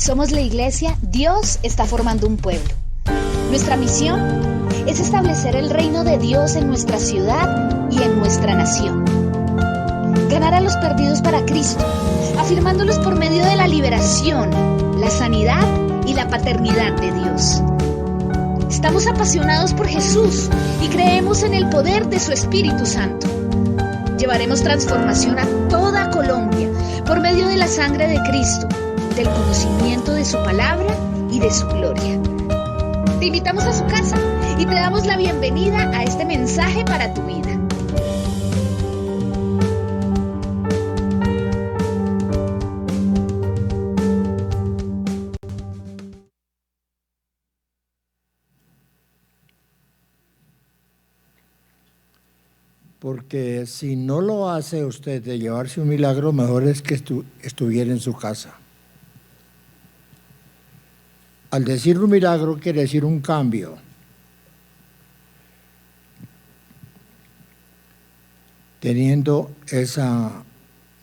Somos la iglesia Dios está formando un pueblo. Nuestra misión es establecer el reino de Dios en nuestra ciudad y en nuestra nación. Ganar a los perdidos para Cristo, afirmándolos por medio de la liberación, la sanidad y la paternidad de Dios. Estamos apasionados por Jesús y creemos en el poder de su Espíritu Santo. Llevaremos transformación a toda Colombia por medio de la sangre de Cristo, del conocimiento de su palabra y de su gloria. Te invitamos a su casa y te damos la bienvenida a este mensaje para tu vida. Porque si no lo hace usted de llevarse un milagro, mejor es que estuviera en su casa. Al decir un milagro quiere decir un cambio. Teniendo esa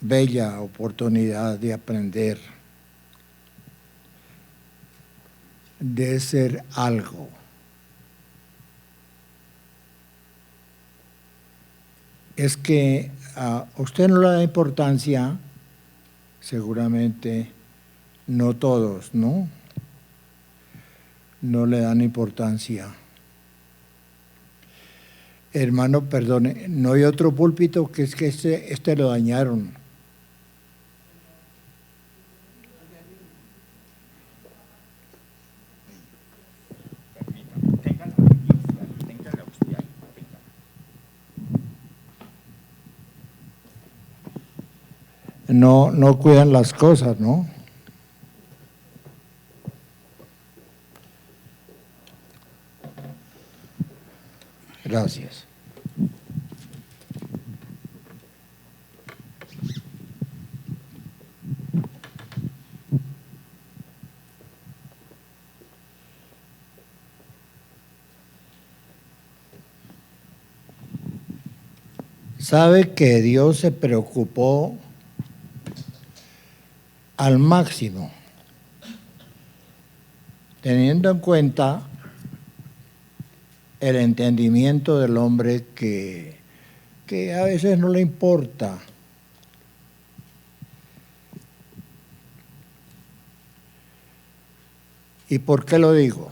bella oportunidad de aprender, de ser algo. Es que a usted no le da importancia, seguramente no todos, ¿no? No le dan importancia. Hermano, perdone, no hay otro púlpito, que es que este lo dañaron. No cuidan las cosas, ¿no? Gracias. Sabe que Dios se preocupó al máximo, teniendo en cuenta el entendimiento del hombre que a veces no le importa. ¿Y por qué lo digo?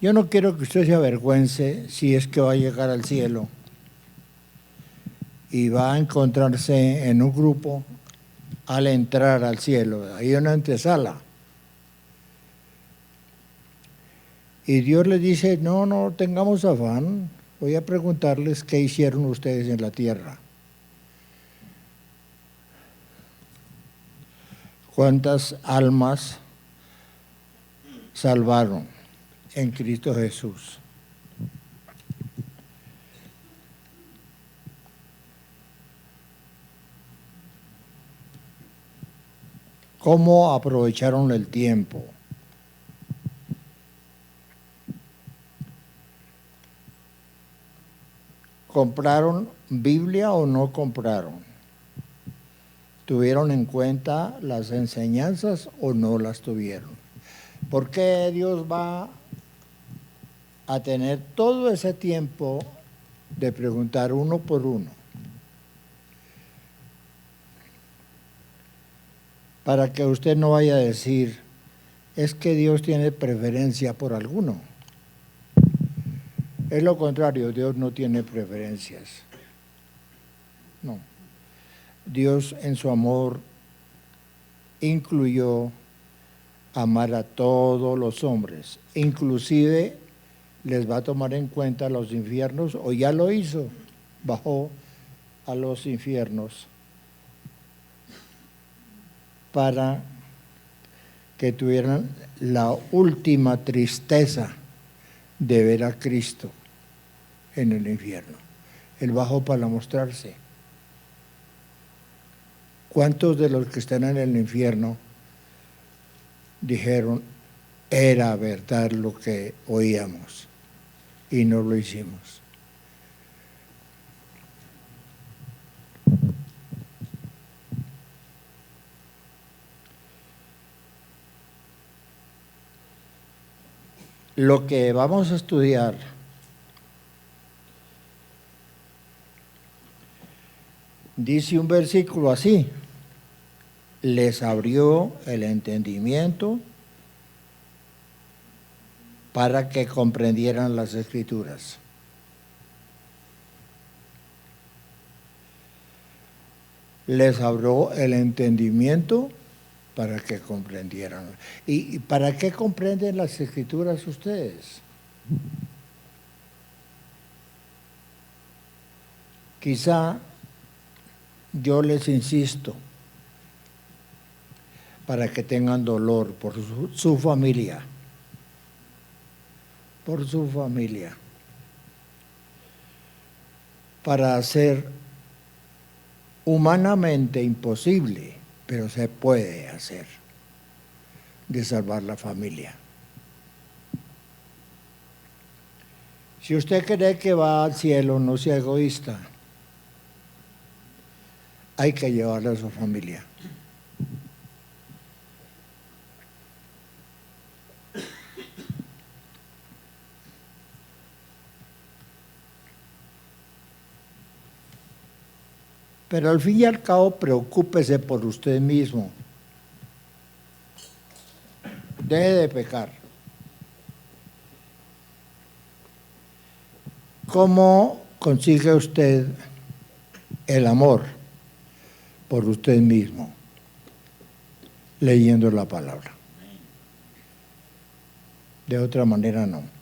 Yo no quiero que usted se avergüence si es que va a llegar al cielo y va a encontrarse en un grupo al entrar al cielo. Hay una antesala. Y Dios les dice, no tengamos afán, voy a preguntarles qué hicieron ustedes en la tierra. ¿Cuántas almas salvaron en Cristo Jesús? ¿Cómo aprovecharon el tiempo? ¿Compraron Biblia o no compraron? ¿Tuvieron en cuenta las enseñanzas o no las tuvieron? ¿Por qué Dios va a tener todo ese tiempo de preguntar uno por uno? Para que usted no vaya a decir, es que Dios tiene preferencia por alguno. Es lo contrario, Dios no tiene preferencias. No. Dios en su amor incluyó amar a todos los hombres, inclusive les va a tomar en cuenta los infiernos, o ya lo hizo, bajó a los infiernos para que tuvieran la última tristeza de ver a Cristo en el infierno. Él bajó para mostrarse. ¿Cuántos de los que están en el infierno dijeron, era verdad lo que oíamos y no lo hicimos? Lo que vamos a estudiar dice un versículo así: les abrió el entendimiento para que comprendieran las Escrituras. Les abrió el entendimiento para que comprendieran. ¿Y para qué comprenden las Escrituras ustedes? Quizá yo les insisto, para que tengan dolor por su familia, para hacer humanamente imposible, pero se puede hacer, de salvar la familia. Si usted cree que va al cielo, no sea egoísta. Hay que llevarle a su familia. Pero al fin y al cabo, preocúpese por usted mismo. Deje de pecar. ¿Cómo consigue usted el amor por usted mismo? Leyendo la palabra. De otra manera no.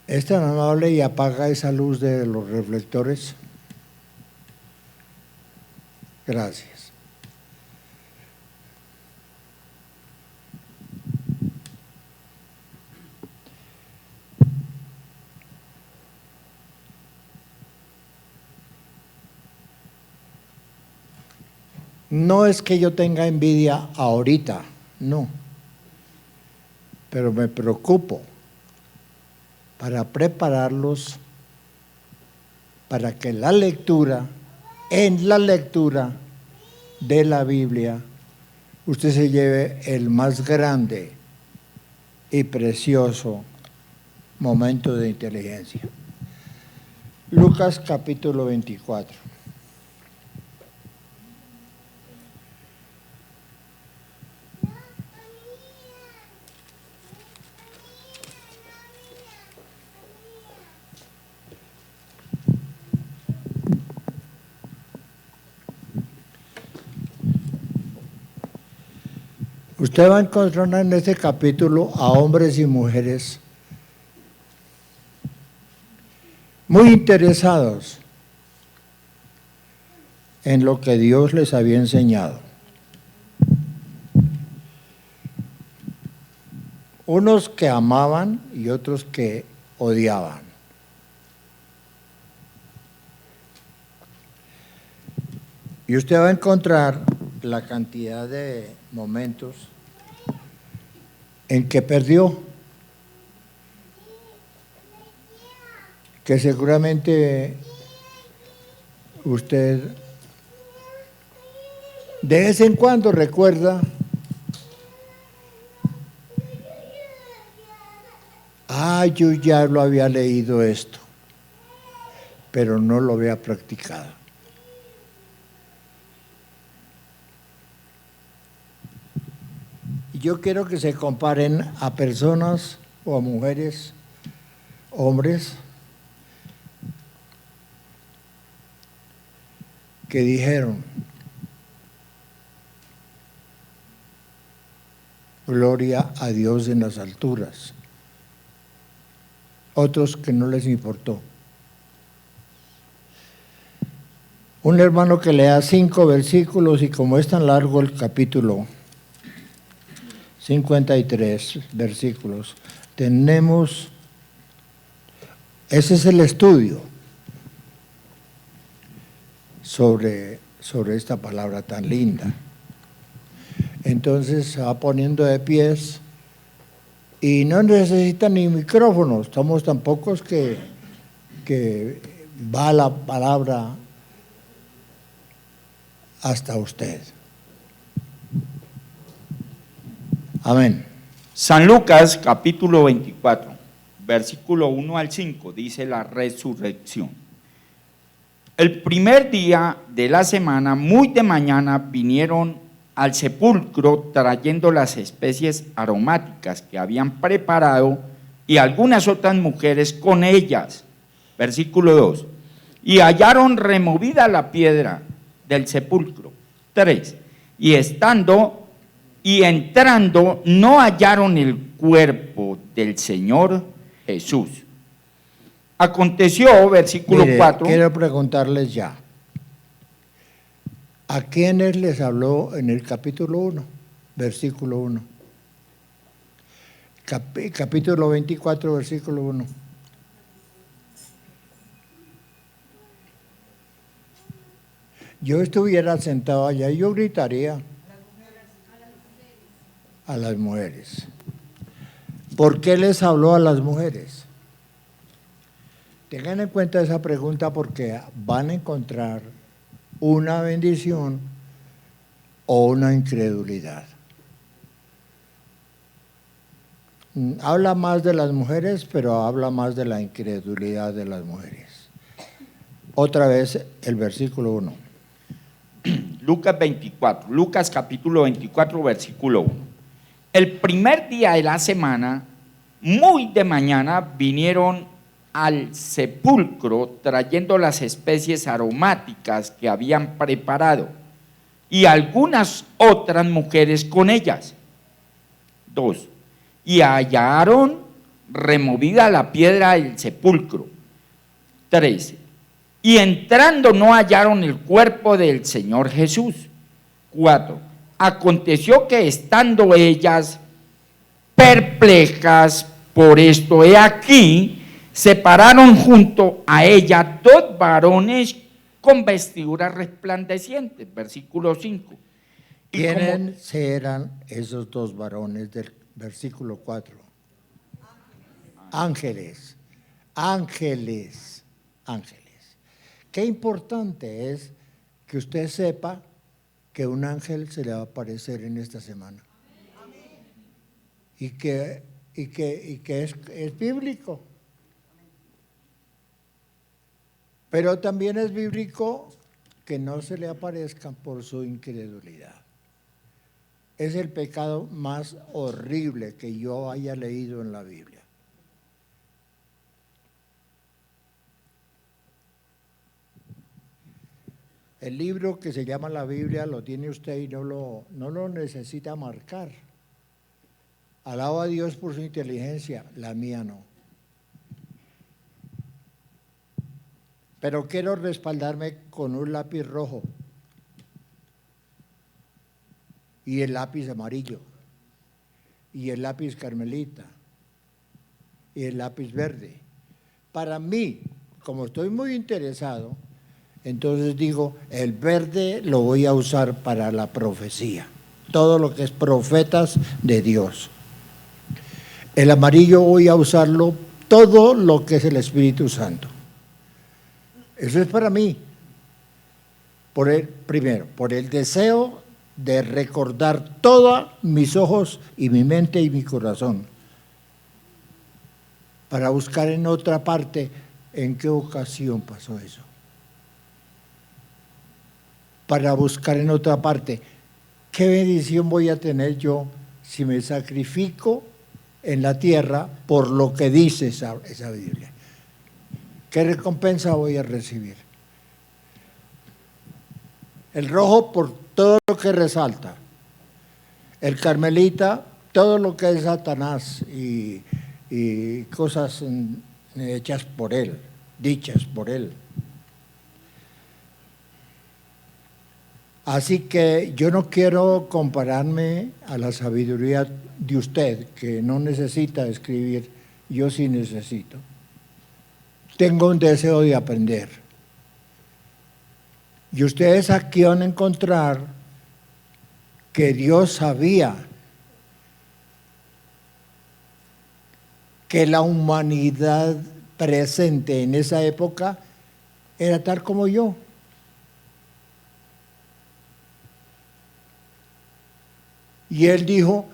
¿Es tan amable y apaga esa luz de los reflectores? Gracias. No es que yo tenga envidia ahorita, no. Pero me preocupo para prepararlos para que en la lectura de la Biblia, usted se lleve el más grande y precioso momento de inteligencia. Lucas capítulo 24. Usted va a encontrar en este capítulo a hombres y mujeres muy interesados en lo que Dios les había enseñado. Unos que amaban y otros que odiaban. Y usted va a encontrar la cantidad de momentos en que perdió, que seguramente usted de vez en cuando recuerda, yo ya lo había leído esto, pero no lo había practicado. Yo quiero que se comparen a personas o a mujeres, hombres, que dijeron: gloria a Dios en las alturas. Otros que no les importó. Un hermano que lea 5 versículos, y como es tan largo el capítulo, 53 versículos, ese es el estudio sobre esta palabra tan linda. Entonces se va poniendo de pies y no necesita ni micrófono, estamos tan pocos que va la palabra hasta usted. Amén. San Lucas capítulo 24, versículo 1 al 5, dice la resurrección. El primer día de la semana, muy de mañana, vinieron al sepulcro trayendo las especies aromáticas que habían preparado y algunas otras mujeres con ellas. Versículo 2. Y hallaron removida la piedra del sepulcro. 3. Y entrando no hallaron el cuerpo del Señor Jesús. Aconteció, versículo 4. Quiero preguntarles ya. ¿A quiénes les habló en el capítulo 1, versículo 1? Capítulo 24, versículo 1. Yo estuviera sentado allá y yo gritaría a las mujeres. ¿Por qué les habló a las mujeres? Tengan en cuenta esa pregunta porque van a encontrar una bendición o una incredulidad. Habla más de las mujeres, pero habla más de la incredulidad de las mujeres. Otra vez el versículo 1. Lucas capítulo 24, versículo 1. El primer día de la semana, muy de mañana, vinieron al sepulcro trayendo las especies aromáticas que habían preparado y algunas otras mujeres con ellas. 2. Y hallaron removida la piedra del sepulcro. 3. Y entrando no hallaron el cuerpo del Señor Jesús. 4. Aconteció que estando ellas perplejas por esto, he aquí, se pararon junto a ella dos varones con vestiduras resplandecientes, versículo 5. ¿Quiénes eran esos dos varones del versículo 4? Ángeles, ángeles, ángeles. Qué importante es que usted sepa que un ángel se le va a aparecer en esta semana. Y que es bíblico. Pero también es bíblico que no se le aparezcan por su incredulidad. Es el pecado más horrible que yo haya leído en la Biblia. El libro que se llama la Biblia lo tiene usted y no lo necesita marcar. Alabo a Dios por su inteligencia, la mía no. Pero quiero respaldarme con un lápiz rojo y el lápiz amarillo y el lápiz carmelita y el lápiz verde. Para mí, como estoy muy interesado, entonces digo, el verde lo voy a usar para la profecía, todo lo que es profetas de Dios. El amarillo voy a usarlo todo lo que es el Espíritu Santo. Eso es para mí. Primero, por el deseo de recordar todos mis ojos y mi mente y mi corazón, para buscar en otra parte en qué ocasión pasó eso. Para buscar en otra parte qué bendición voy a tener yo si me sacrifico en la tierra por lo que dice esa Biblia. ¿Qué recompensa voy a recibir? El rojo por todo lo que resalta. El carmelita, todo lo que es Satanás y cosas hechas por él, dichas por él. Así que yo no quiero compararme a la sabiduría de usted, que no necesita escribir, yo sí necesito. Tengo un deseo de aprender. Y ustedes aquí van a encontrar que Dios sabía que la humanidad presente en esa época era tal como yo. Y Él dijo,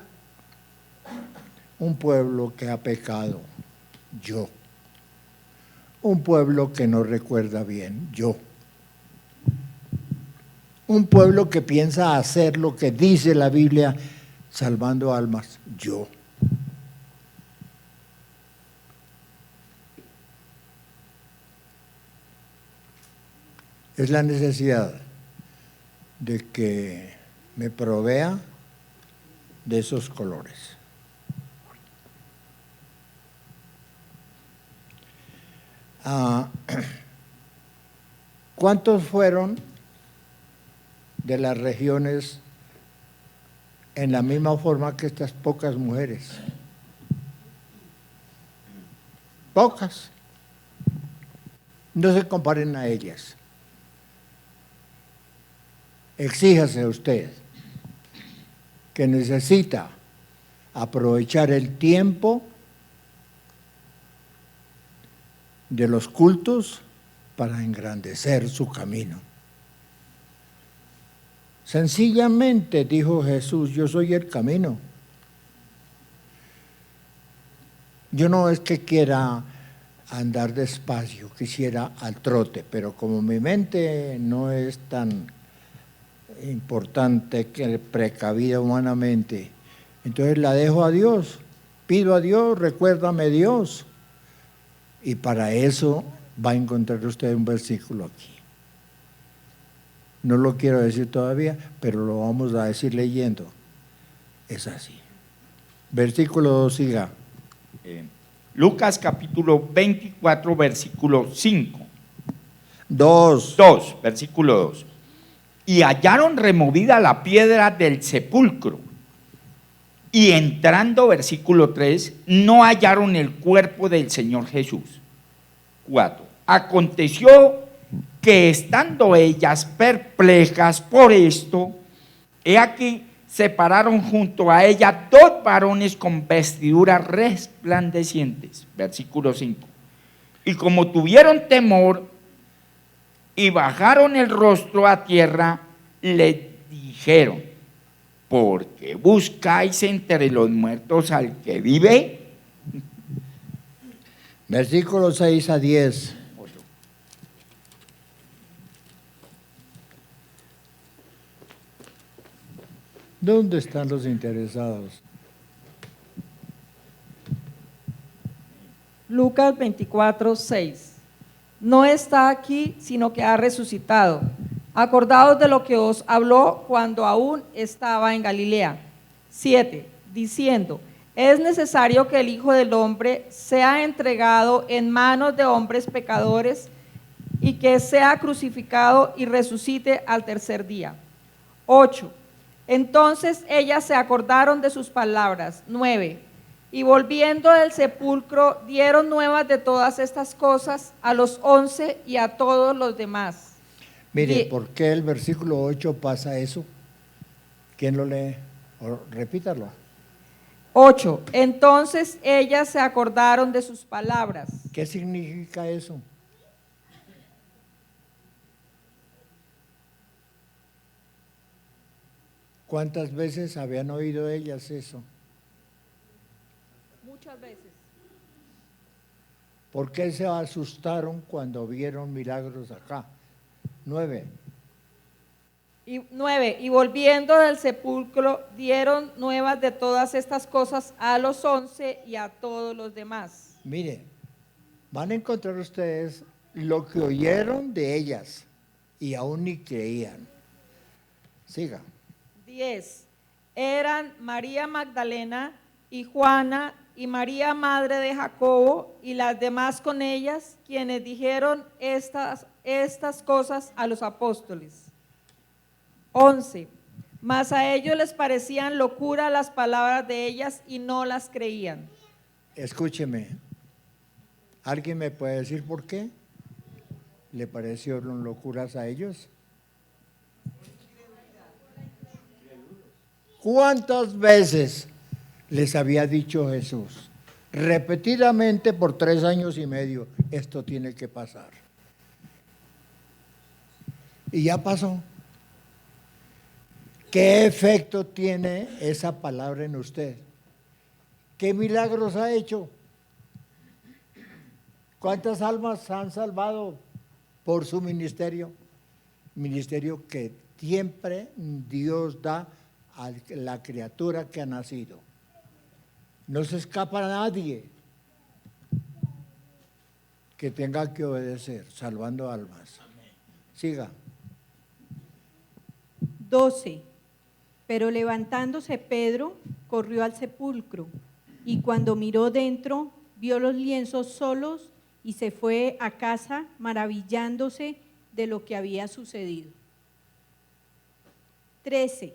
Un pueblo que ha pecado, yo. Un pueblo que no recuerda bien, yo. Un pueblo que piensa hacer lo que dice la Biblia, salvando almas, yo. Es la necesidad de que me provea de esos colores. ¿Cuántos fueron de las regiones en la misma forma que estas pocas mujeres? Pocas. No se comparen a ellas. Exíjase usted que necesita aprovechar el tiempo de los cultos para engrandecer su camino. Sencillamente dijo Jesús, yo soy el camino. Yo no es que quiera andar despacio, quisiera al trote, pero como mi mente no es tan importante que precavida humanamente, entonces la dejo a Dios, pido a Dios, recuérdame Dios, y para eso va a encontrar usted un versículo aquí. No lo quiero decir todavía, pero lo vamos a decir leyendo. Es así. Versículo 2, siga. Lucas capítulo 24, versículo 5. 2, Versículo 2. Y hallaron removida la piedra del sepulcro. Y entrando, versículo 3, no hallaron el cuerpo del Señor Jesús. 4. Aconteció que estando ellas perplejas por esto, he aquí se pararon junto a ella dos varones con vestiduras resplandecientes. Versículo 5. Y como tuvieron temor y bajaron el rostro a tierra, le dijeron: ¿por qué buscáis entre los muertos al que vive? versículo 6 a 10. ¿Dónde están los interesados? Lucas 24, 6. No está aquí, sino que ha resucitado. Acordaos de lo que os habló cuando aún estaba en Galilea. 7. Diciendo: es necesario que el Hijo del Hombre sea entregado en manos de hombres pecadores y que sea crucificado y resucite al tercer día. 8. Entonces ellas se acordaron de sus palabras. 9. Y volviendo del sepulcro, dieron nuevas de todas estas cosas a los 11 y a todos los demás. Mire, ¿por qué el versículo 8 pasa eso? ¿Quién lo lee? Repítalo. 8. Entonces ellas se acordaron de sus palabras. ¿Qué significa eso? ¿Cuántas veces habían oído ellas eso? Muchas veces. ¿Por qué se asustaron cuando vieron milagros acá? 9. Y 9. Y volviendo del sepulcro, dieron nuevas de todas estas cosas a los 11 y a todos los demás. Mire, van a encontrar ustedes lo que oyeron de ellas y aún ni creían. Siga. 10. Eran María Magdalena y Juana y María, madre de Jacobo, y las demás con ellas, quienes dijeron estas cosas a los apóstoles. 11. Mas a ellos les parecían locura las palabras de ellas y no las creían. Escúcheme, ¿alguien me puede decir por qué le parecieron locuras a ellos? ¿Cuántas veces les había dicho Jesús? Repetidamente por 3 años y medio, esto tiene que pasar. Y ya pasó. ¿Qué efecto tiene esa palabra en usted? ¿Qué milagros ha hecho? ¿Cuántas almas han salvado por su ministerio? Ministerio que siempre Dios da a la criatura que ha nacido. No se escapa a nadie que tenga que obedecer, salvando almas. Siga. 12. Pero levantándose Pedro, corrió al sepulcro, y cuando miró dentro, vio los lienzos solos y se fue a casa maravillándose de lo que había sucedido. 13.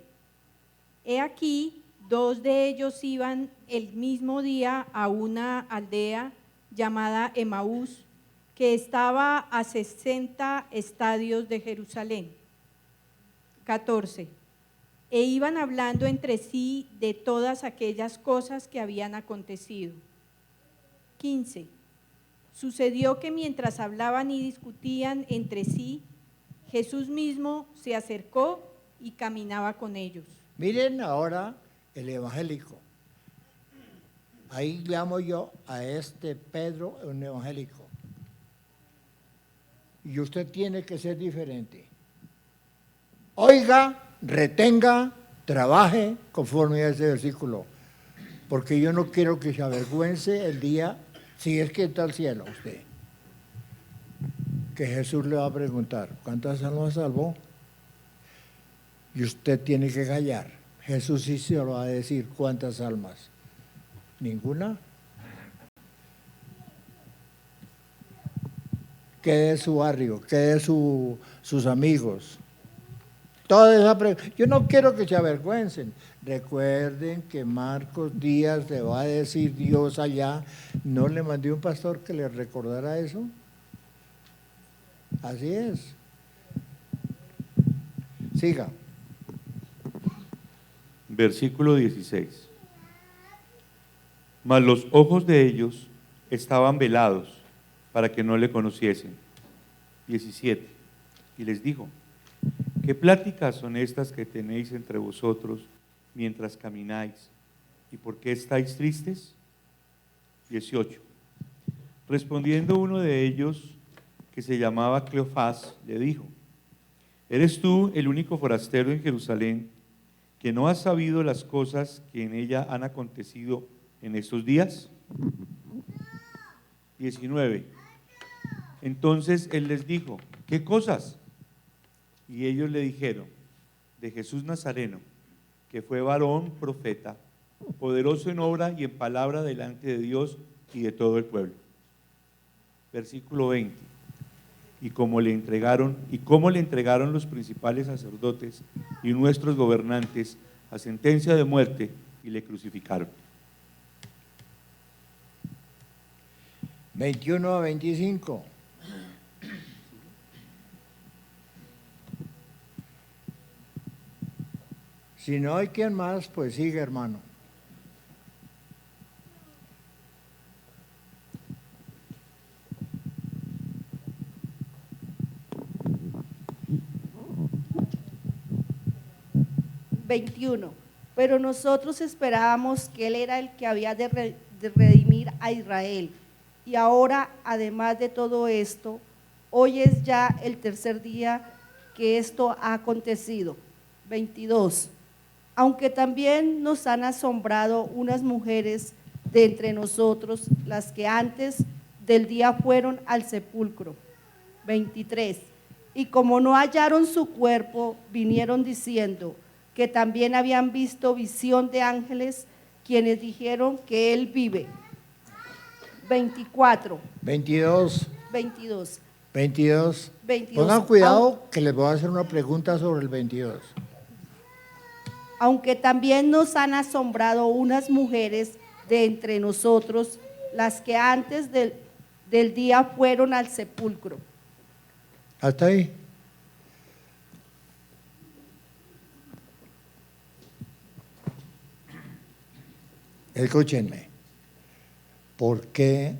He aquí, 2 de ellos iban el mismo día a una aldea llamada Emaús, que estaba a 60 estadios de Jerusalén. 14. E iban hablando entre sí de todas aquellas cosas que habían acontecido. 15. Sucedió que mientras hablaban y discutían entre sí, Jesús mismo se acercó y caminaba con ellos. Miren ahora el evangélico. Ahí llamo yo a este Pedro un evangélico. Y usted tiene que ser diferente. Oiga, retenga, trabaje conforme a ese versículo. Porque yo no quiero que se avergüence el día, si es que está al cielo usted, que Jesús le va a preguntar, ¿cuántas almas salvó? Y usted tiene que callar. Jesús sí se lo va a decir, ¿cuántas almas? ¿Ninguna? ¿Qué de su barrio? ¿Qué de sus amigos? Toda esa yo no quiero que se avergüencen. Recuerden que Marcos Díaz le va a decir Dios allá, ¿no le mandé un pastor que le recordara eso? Así es. Siga. Versículo 16. Mas los ojos de ellos estaban velados para que no le conociesen. 17. Y les dijo, ¿qué pláticas son estas que tenéis entre vosotros mientras camináis? ¿Y por qué estáis tristes? 18. Respondiendo uno de ellos, que se llamaba Cleofás, le dijo, ¿eres tú el único forastero en Jerusalén que no has sabido las cosas que en ella han acontecido en estos días? 19. Entonces él les dijo, ¿qué cosas? Y ellos le dijeron, de Jesús Nazareno, que fue varón profeta, poderoso en obra y en palabra delante de Dios y de todo el pueblo. Versículo 20. Y cómo le entregaron los principales sacerdotes y nuestros gobernantes a sentencia de muerte y le crucificaron. 21 a 25. Si no hay quien más, pues sigue, hermano. Pero nosotros esperábamos que Él era el que había de redimir a Israel. Y ahora, además de todo esto, hoy es ya el tercer día que esto ha acontecido. 22. Aunque también nos han asombrado unas mujeres de entre nosotros, las que antes del día fueron al sepulcro. 23. Y como no hallaron su cuerpo, vinieron diciendo que también habían visto visión de ángeles, quienes dijeron que Él vive. 24. 22. 22. 22. 22. Pongan cuidado que les voy a hacer una pregunta sobre el 22. Aunque también nos han asombrado unas mujeres de entre nosotros, las que antes del día fueron al sepulcro. ¿Hasta ahí? Escúchenme. ¿Por qué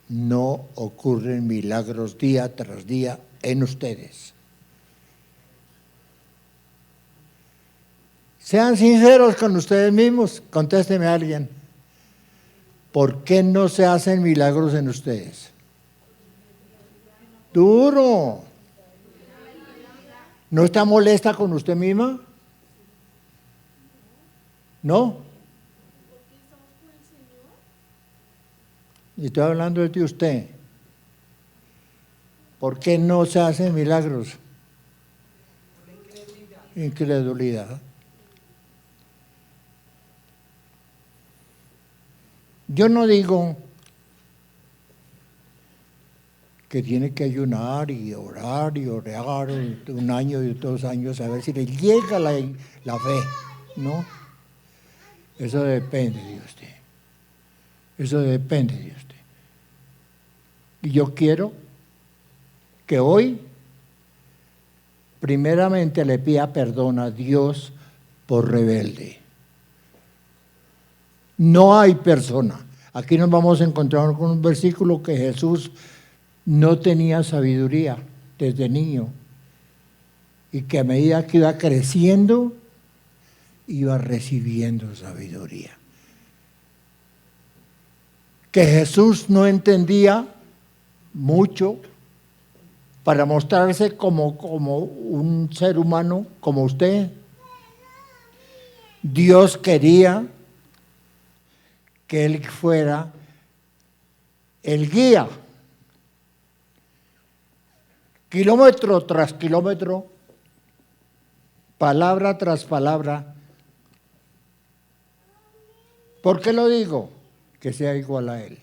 no ocurren milagros día tras día en ustedes? Sean sinceros con ustedes mismos, contésteme a alguien. ¿Por qué no se hacen milagros en ustedes? Duro. ¿No está molesta con usted misma? ¿No? Y estoy hablando de usted. ¿Por qué no se hacen milagros? Incredulidad. Yo no digo que tiene que ayunar y orar un año y 2 años a ver si le llega la fe, ¿no? Eso depende de usted. Eso depende de usted. Y yo quiero que hoy, primeramente, le pida perdón a Dios por rebelde. No hay persona. Aquí nos vamos a encontrar con un versículo que Jesús no tenía sabiduría desde niño y que a medida que iba creciendo, iba recibiendo sabiduría. Que Jesús no entendía mucho para mostrarse como un ser humano, como usted. Dios quería que Él fuera el guía. Kilómetro tras kilómetro, palabra tras palabra. ¿Por qué lo digo? Que sea igual a Él.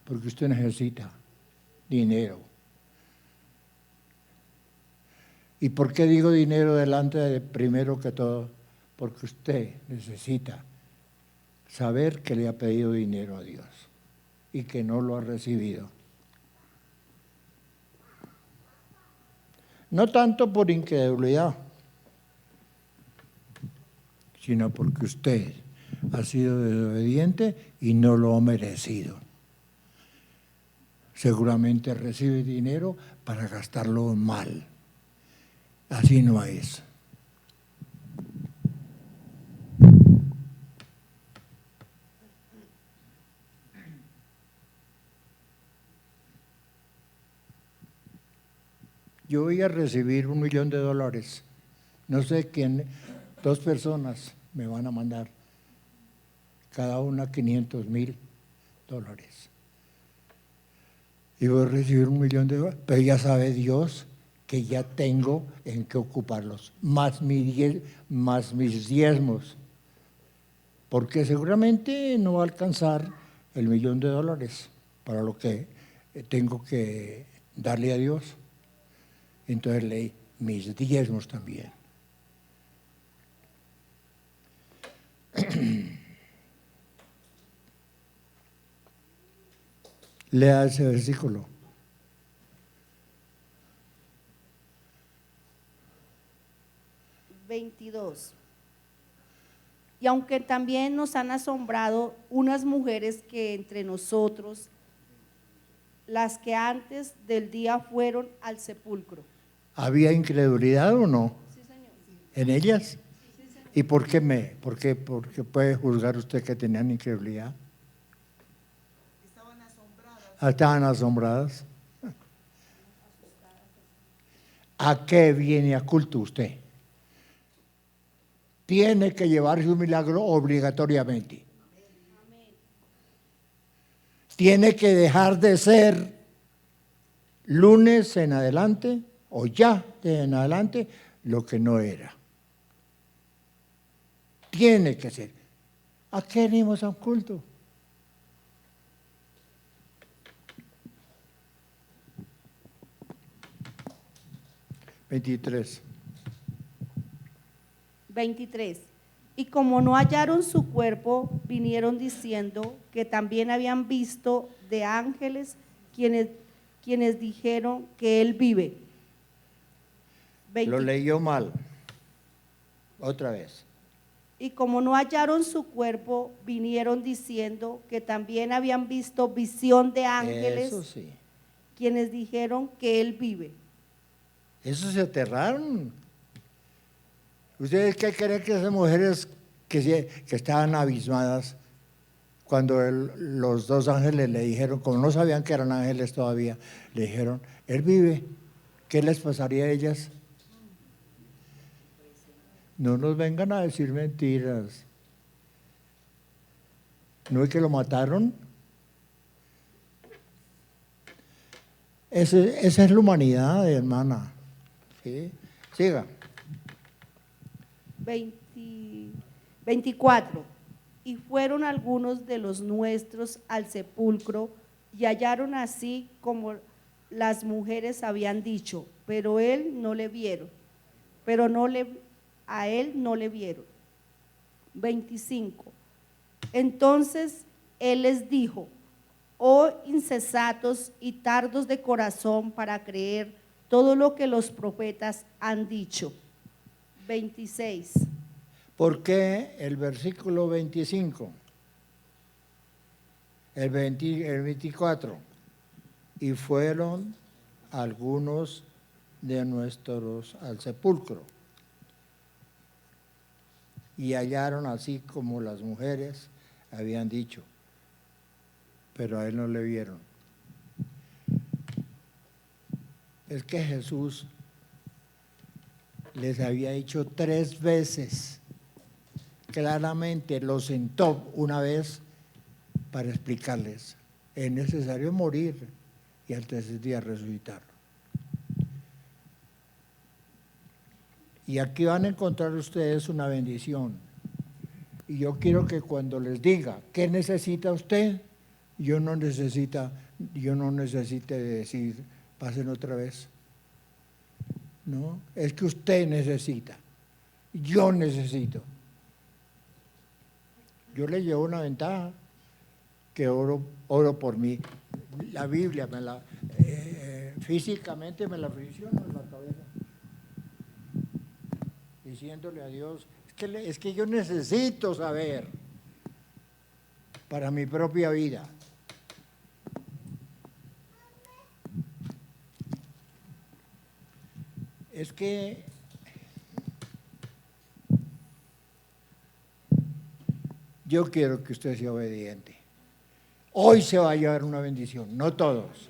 Porque usted necesita dinero. ¿Y por qué digo dinero delante de primero que todo? Porque usted necesita saber que le ha pedido dinero a Dios y que no lo ha recibido. No tanto por incredulidad, sino porque usted ha sido desobediente y no lo ha merecido. Seguramente recibe dinero para gastarlo mal. Así no es. Yo voy a recibir $1 millón. No sé quién, 2 personas me van a mandar, cada una $500,000. Y voy a recibir $1 millón, pero ya sabe Dios que ya tengo en qué ocuparlos, más mis diezmos, porque seguramente no va a alcanzar el $1 millón para lo que tengo que darle a Dios. Entonces leí mis diezmos también. Lea ese versículo. Y aunque también nos han asombrado unas mujeres que entre nosotros, las que antes del día fueron al sepulcro. ¿Había incredulidad o no? Sí, señor. ¿En ellas? Sí, señor. ¿Y por qué puede juzgar usted que tenían incredulidad? Estaban asombradas. Estaban asombradas. ¿A qué viene a culto usted? Tiene que llevarse un milagro obligatoriamente. Tiene que dejar de ser lunes en adelante o ya en adelante lo que no era. Tiene que ser. ¿A qué venimos a un culto? $23. Y como no hallaron su cuerpo, vinieron diciendo que también habían visto de ángeles quienes dijeron que él vive. Lo leyó mal. Otra vez. Y como no hallaron su cuerpo, vinieron diciendo que también habían visto visión de ángeles. Eso sí. Quienes dijeron que él vive. Eso se aterraron. ¿Ustedes qué creen que esas mujeres que estaban abismadas Cuando los dos ángeles le dijeron, como no sabían que eran ángeles todavía, le dijeron, Él vive, ¿qué les pasaría a ellas? No nos vengan a decir mentiras. ¿No es que lo mataron? Esa es la humanidad, hermana. ¿Sí? Siga. 24. Y fueron algunos de los nuestros al sepulcro y hallaron así como las mujeres habían dicho, pero él no le vieron, a él no le vieron. 25. Entonces él les dijo, oh insensatos y tardos de corazón para creer todo lo que los profetas han dicho. 26. ¿Por qué el versículo 25? El 24. Y fueron algunos de nuestros al sepulcro y hallaron así como las mujeres habían dicho, pero a él no le vieron. Es que Jesús les había dicho 3 veces, claramente lo sentó una vez para explicarles, es necesario morir y al tercer día resucitar. Y aquí van a encontrar ustedes una bendición. Y yo quiero que cuando les diga, ¿qué necesita usted? Yo no necesite decir, pasen otra vez. No, es que usted necesita. Yo necesito. Yo le llevo una ventaja que oro por mí. La Biblia físicamente me la fricciono en la cabeza, diciéndole a Dios, es que yo necesito saber para mi propia vida. Es que yo quiero que usted sea obediente. Hoy se va a llevar una bendición, no todos,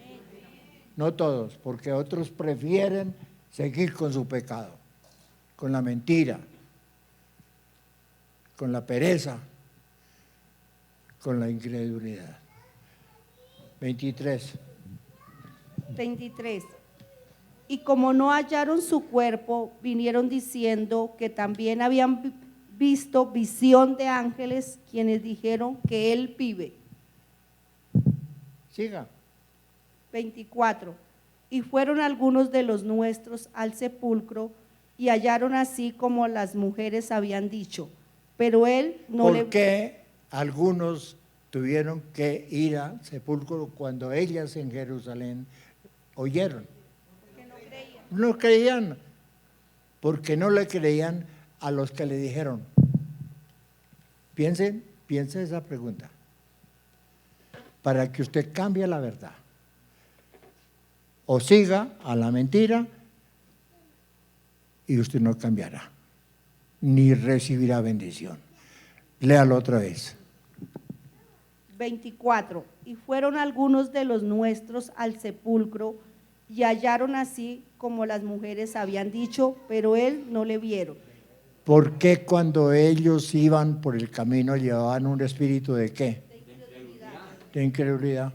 porque otros prefieren seguir con su pecado, con la mentira, con la pereza, con la incredulidad. 23. Y como no hallaron su cuerpo, vinieron diciendo que también habían visto visión de ángeles, quienes dijeron que él vive. Siga. 24. Y fueron algunos de los nuestros al sepulcro y hallaron así como las mujeres habían dicho, pero él no le... ¿Por qué algunos tuvieron que ir al sepulcro cuando ellas en Jerusalén oyeron? Porque no creían. No creían, porque no le creían a los que le dijeron. Piense esa pregunta, para que usted cambie la verdad. O siga a la mentira y usted no cambiará, ni recibirá bendición. Léalo otra vez. 24. Y fueron algunos de los nuestros al sepulcro y hallaron así como las mujeres habían dicho, pero él no le vieron. ¿Por qué cuando ellos iban por el camino llevaban un espíritu de qué? De incredulidad.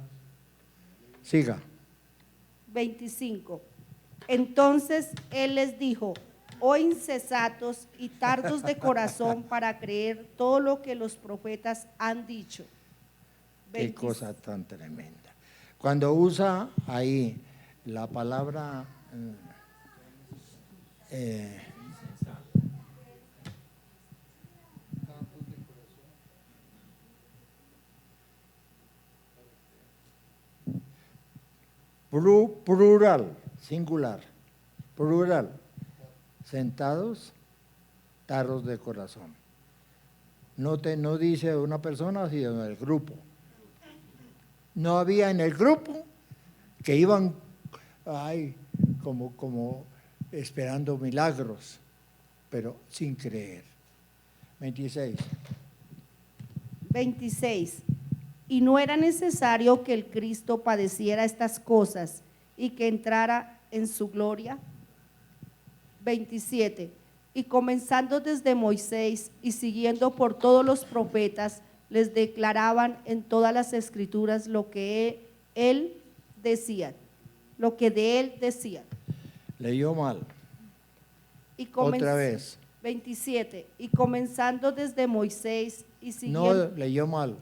Siga. 25. Entonces él les dijo, oh insensatos y tardos de corazón para creer todo lo que los profetas han dicho. Qué cosa tan tremenda. Cuando usa ahí la palabra plural, singular, plural, sentados, tardos de corazón. No dice una persona, sino del grupo. No había en el grupo que iban como esperando milagros, pero sin creer. 26. Y no era necesario que el Cristo padeciera estas cosas y que entrara en su gloria. 27. Y comenzando desde Moisés y siguiendo por todos los profetas, les declaraban en todas las escrituras lo que él decía, lo que de él decía. Leyó mal. Y Otra vez. 27. Y comenzando desde Moisés y siguiendo. No, leyó mal.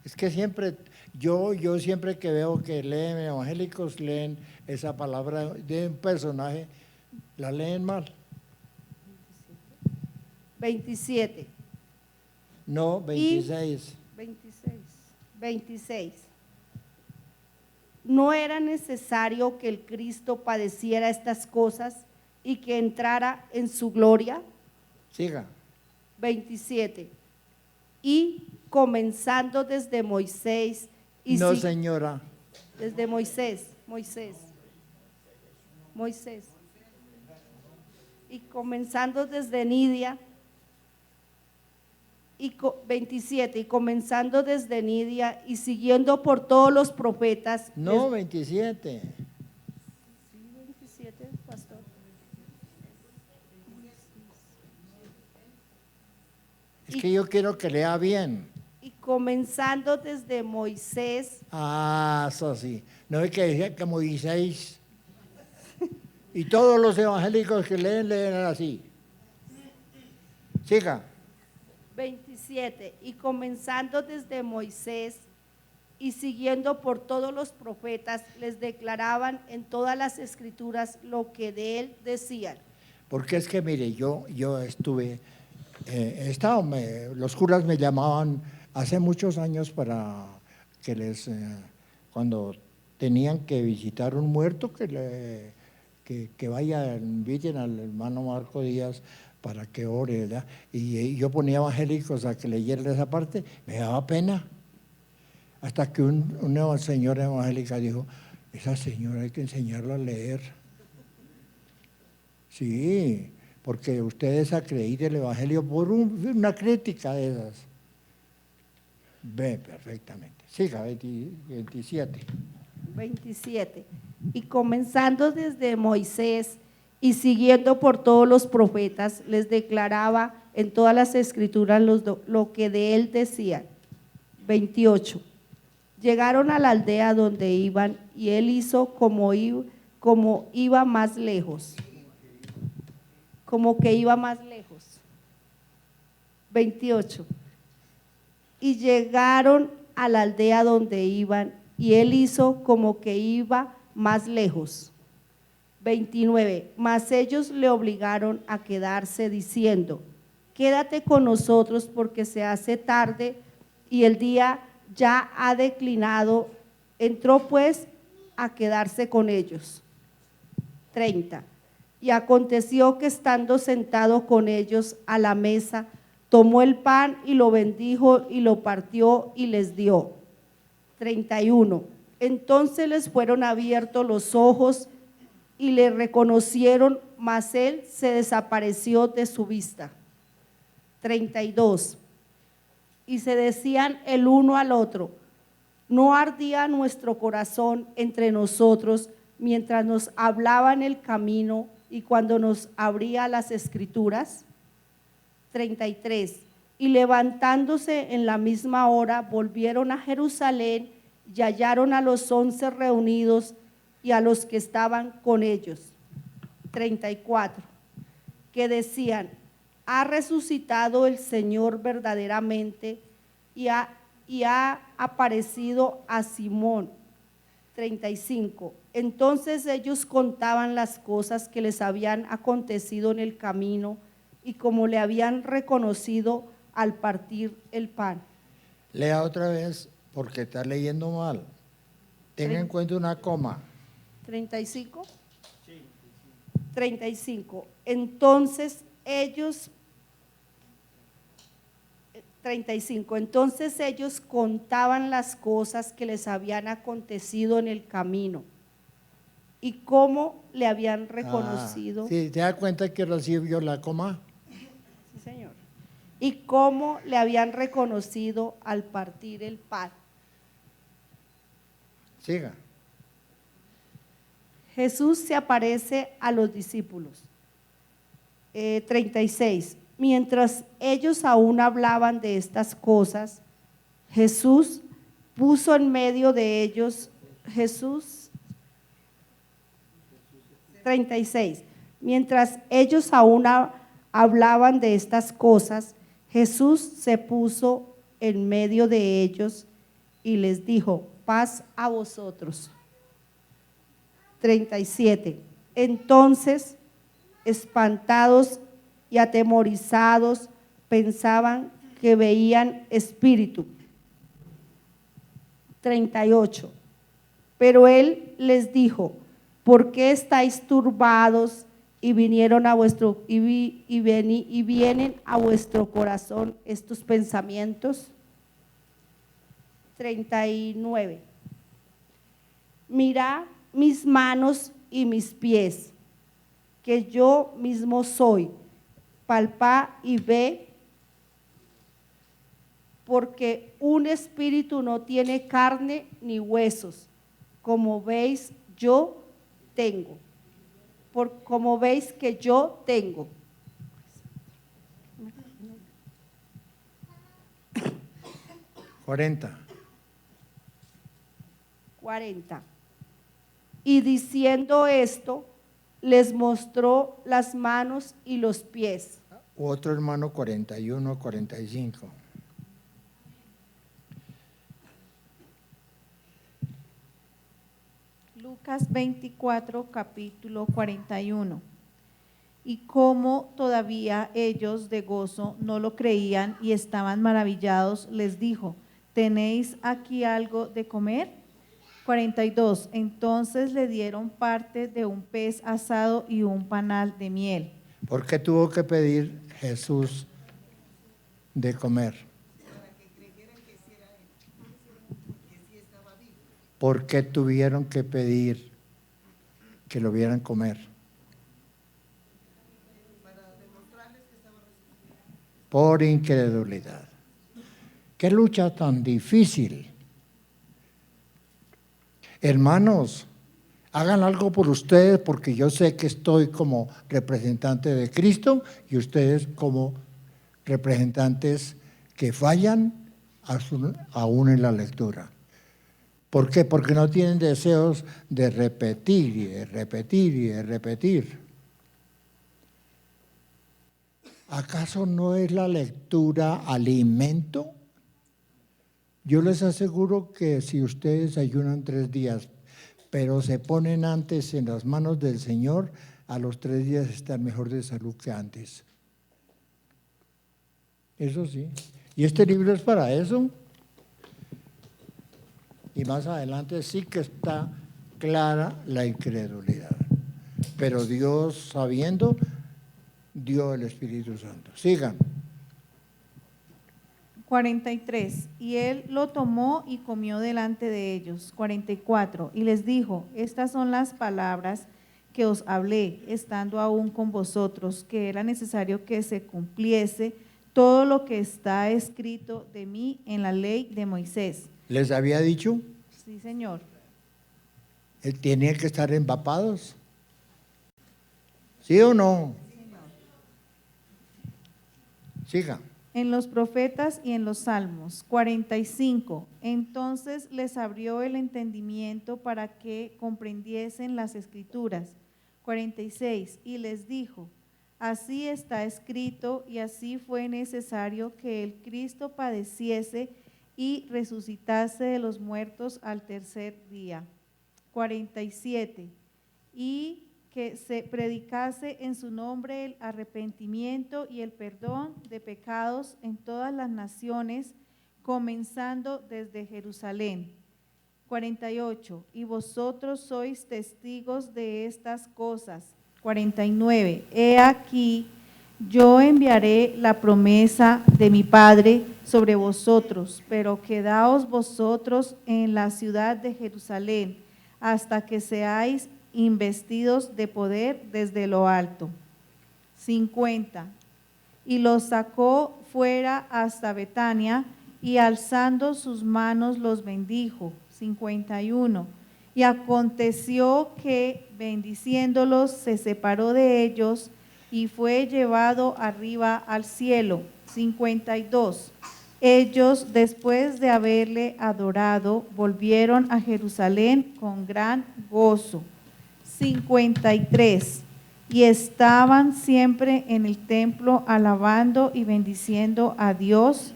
Es que siempre, yo siempre que veo que leen evangélicos, leen esa palabra de un personaje, la leen mal. 27. No, 26. 26. No era necesario que el Cristo padeciera estas cosas y que entrara en su gloria. Siga. 27. Y comenzando desde Moisés y No, señora. desde Moisés. Y comenzando desde Nidia. 27. Y comenzando desde Nidia y siguiendo por todos los profetas. No, 27. 27, pastor. Es que yo quiero que lea bien. Y comenzando desde Moisés. Ah, eso sí. No es que decía que Moisés. Y todos los evangélicos que leen así. Siga. 27. Y comenzando desde Moisés y siguiendo por todos los profetas, les declaraban en todas las escrituras lo que de él decían. Porque es que, mire, yo estuve, los curas me llamaban hace muchos años para que cuando tenían que visitar un muerto, que vayan, inviten al hermano Marco Díaz para que ore, ¿verdad? Y yo ponía evangélicos a que leyeran esa parte, me daba pena. Hasta que una señora evangélica dijo, esa señora hay que enseñarla a leer. Sí, porque usted desacredita el evangelio por una crítica de esas. Ve perfectamente. Siga, 27. 27. Y comenzando desde Moisés y siguiendo por todos los profetas, les declaraba en todas las escrituras lo que de él decían. 28. Llegaron a la aldea donde iban y él hizo como iba más lejos. Como que iba más lejos. 28. Y llegaron a la aldea donde iban y él hizo como que iba más lejos. 29. Mas ellos le obligaron a quedarse diciendo, quédate con nosotros porque se hace tarde y el día ya ha declinado. Entró pues a quedarse con ellos. 30. Y aconteció que estando sentado con ellos a la mesa, tomó el pan y lo bendijo y lo partió y les dio. 31. Entonces les fueron abiertos los ojos y le reconocieron, mas él se desapareció de su vista. 32. Y se decían el uno al otro, ¿no ardía nuestro corazón entre nosotros mientras nos hablaba en el camino y cuando nos abría las escrituras? 33. Y levantándose en la misma hora, volvieron a Jerusalén y hallaron a los 11 reunidos y a los que estaban con ellos. 34. Que decían, ha resucitado el Señor verdaderamente y ha aparecido a Simón. 35. Entonces ellos contaban las cosas que les habían acontecido en el camino y como le habían reconocido al partir el pan. Lea otra vez porque está leyendo mal. Tenga en cuenta una coma. 35. 35. Entonces ellos 35. Entonces ellos contaban las cosas que les habían acontecido en el camino y cómo le habían reconocido. Sí, ¿te das cuenta que recibió la coma? Sí, señor. Y cómo le habían reconocido al partir el pan. Siga. Jesús se aparece a los discípulos. 36. Mientras ellos aún hablaban de estas cosas, Jesús puso en medio de ellos, 36. Mientras ellos aún hablaban de estas cosas, Jesús se puso en medio de ellos y les dijo: paz a vosotros. 37. Entonces, espantados y atemorizados, pensaban que veían espíritu. 38. Pero él les dijo: ¿por qué estáis turbados y vienen a vuestro corazón estos pensamientos? 39. Mirad mis manos y mis pies, que yo mismo soy. Palpá y ve, porque un espíritu no tiene carne ni huesos, como veis yo tengo. Como veis que yo tengo. 40. Y diciendo esto, les mostró las manos y los pies. Otro hermano, 41, 45. Lucas 24, capítulo 41. Y como todavía ellos de gozo no lo creían y estaban maravillados, les dijo: ¿tenéis aquí algo de comer? 42. Entonces le dieron parte de un pez asado y un panal de miel. ¿Por qué tuvo que pedir Jesús de comer? ¿Por qué tuvieron que pedir que lo vieran comer? Por incredulidad. ¿Qué lucha tan difícil? Hermanos, hagan algo por ustedes, porque yo sé que estoy como representante de Cristo y ustedes como representantes que fallan aún en la lectura. ¿Por qué? Porque no tienen deseos de repetir y de repetir y de repetir. ¿Acaso no es la lectura alimento? Yo les aseguro que si ustedes ayunan 3 días, pero se ponen antes en las manos del Señor, a los 3 días están mejor de salud que antes. Eso sí. Y este libro es para eso. Y más adelante sí que está clara la incredulidad. Pero Dios, sabiendo, dio el Espíritu Santo. Sigan. 43. Y él lo tomó y comió delante de ellos. 44. Y les dijo: estas son las palabras que os hablé, estando aún con vosotros, que era necesario que se cumpliese todo lo que está escrito de mí en la ley de Moisés. ¿Les había dicho? Sí, Señor. ¿Tenían que estar empapados? ¿Sí o no? Siga. En los profetas y en los salmos. 45. Entonces les abrió el entendimiento para que comprendiesen las escrituras. 46. Y les dijo: así está escrito, y así fue necesario que el Cristo padeciese y resucitase de los muertos al tercer día. 47. Y que se predicase en su nombre el arrepentimiento y el perdón de pecados en todas las naciones, comenzando desde Jerusalén. 48. Y vosotros sois testigos de estas cosas. 49. He aquí, yo enviaré la promesa de mi Padre sobre vosotros, pero quedaos vosotros en la ciudad de Jerusalén hasta que seáis investidos de poder desde lo alto. 50. Y los sacó fuera hasta Betania y alzando sus manos los bendijo. 51. Y aconteció que, bendiciéndolos, se separó de ellos y fue llevado arriba al cielo. 52. Ellos, después de haberle adorado, volvieron a Jerusalén con gran gozo. 53. Y estaban siempre en el templo alabando y bendiciendo a Dios.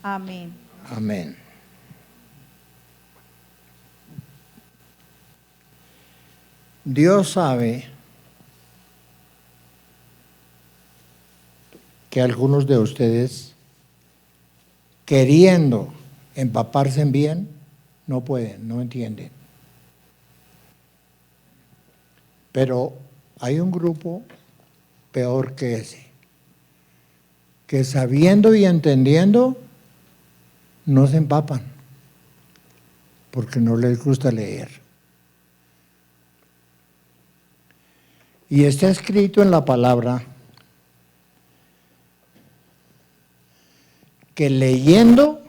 Amén. Amén. Dios sabe que algunos de ustedes, queriendo empaparse en bien, no pueden, no entienden. Pero hay un grupo peor que ese, que sabiendo y entendiendo, no se empapan, porque no les gusta leer. Y está escrito en la palabra que leyendo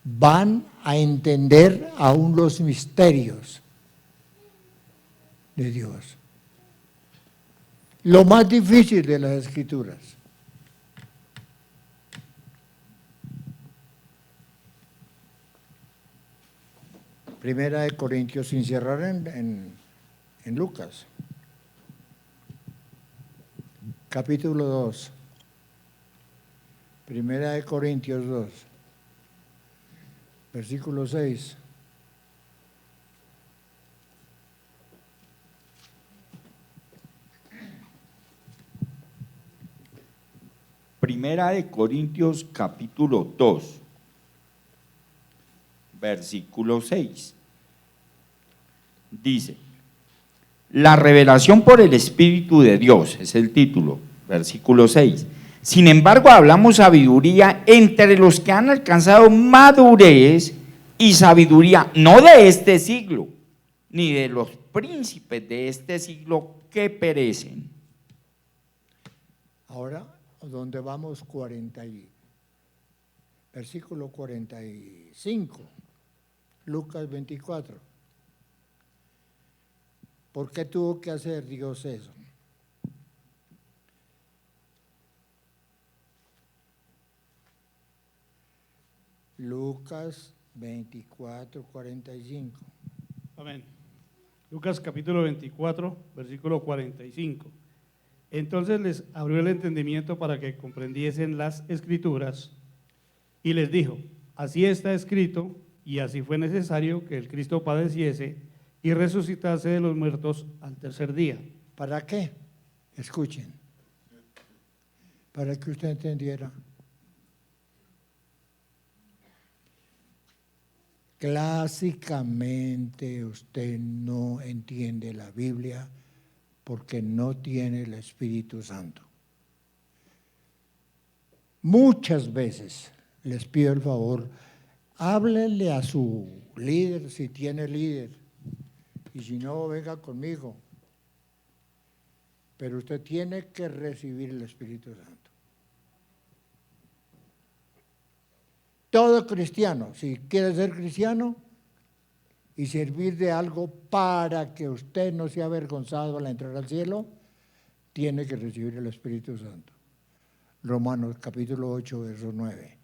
van a entender aún los misterios de Dios. Lo más difícil de las Escrituras. Primera de Corintios, sin cerrar en Lucas, capítulo 2. Primera de Corintios 2, versículo 6. Primera de Corintios capítulo 2, versículo 6. Dice, la revelación por el Espíritu de Dios, es el título, versículo 6. Sin embargo, hablamos sabiduría entre los que han alcanzado madurez y sabiduría, no de este siglo, ni de los príncipes de este siglo que perecen. Ahora, ¿dónde vamos? Versículo 45, Lucas 24. ¿Por qué tuvo que hacer Dios eso? Lucas 24, 45. Amén. Lucas capítulo 24, versículo 45. Entonces les abrió el entendimiento para que comprendiesen las Escrituras y les dijo, así está escrito y así fue necesario que el Cristo padeciese y resucitase de los muertos al tercer día. ¿Para qué? Escuchen. Para que usted entendiera. Clásicamente usted no entiende la Biblia porque no tiene el Espíritu Santo. Muchas veces les pido el favor, háblenle a su líder si tiene líder y si no, venga conmigo. Pero usted tiene que recibir el Espíritu Santo. Todo cristiano, si quiere ser cristiano y servir de algo para que usted no sea avergonzado al entrar al cielo, tiene que recibir el Espíritu Santo. Romanos capítulo 8, verso 9.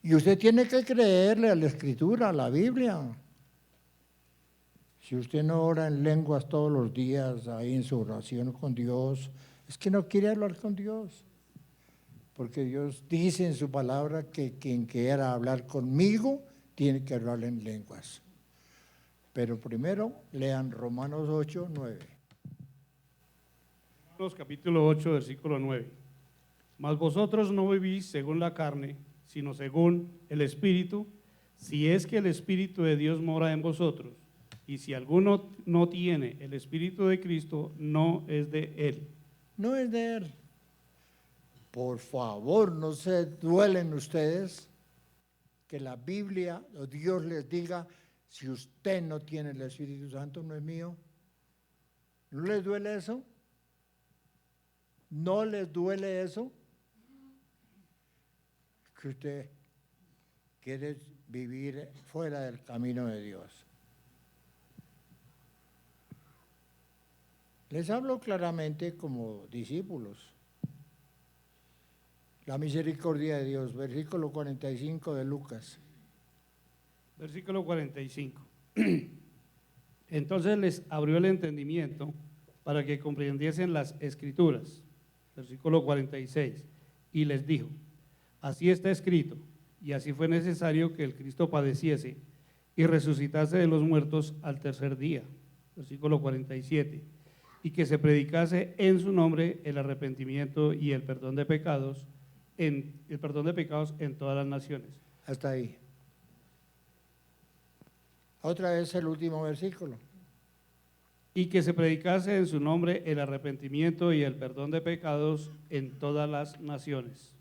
Y usted tiene que creerle a la Escritura, a la Biblia. Si usted no ora en lenguas todos los días, ahí en su oración con Dios, es que no quiere hablar con Dios. Porque Dios dice en su palabra que quien quiera hablar conmigo tiene que hablar en lenguas. Pero primero lean Romanos 8, 9. Romanos capítulo 8, versículo 9. Mas vosotros no vivís según la carne, sino según el Espíritu, si es que el Espíritu de Dios mora en vosotros. Y si alguno no tiene el Espíritu de Cristo, no es de él. No es de él. Por favor, no se duelen ustedes que la Biblia o Dios les diga, si usted no tiene el Espíritu Santo, no es mío. ¿No les duele eso? ¿No les duele eso? Que usted quiere vivir fuera del camino de Dios. Les hablo claramente como discípulos. La misericordia de Dios, versículo 45 de Lucas. Versículo 45. Entonces les abrió el entendimiento para que comprendiesen las Escrituras. Versículo 46. Y les dijo, así está escrito, y así fue necesario que el Cristo padeciese y resucitase de los muertos al tercer día. Versículo 47. Y que se predicase en su nombre el arrepentimiento y el perdón de pecados, en todas las naciones. Hasta ahí. Otra vez el último versículo. Y que se predicase en su nombre el arrepentimiento y el perdón de pecados en todas las naciones.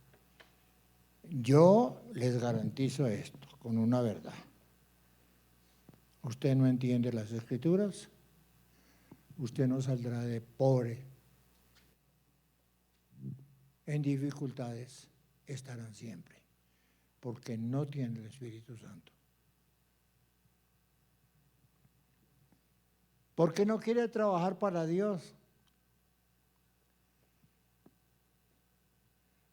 Yo les garantizo esto con una verdad. Usted no entiende las Escrituras, usted no saldrá de pobre. En dificultades estarán siempre, porque no tiene el Espíritu Santo. ¿Por qué no quiere trabajar para Dios?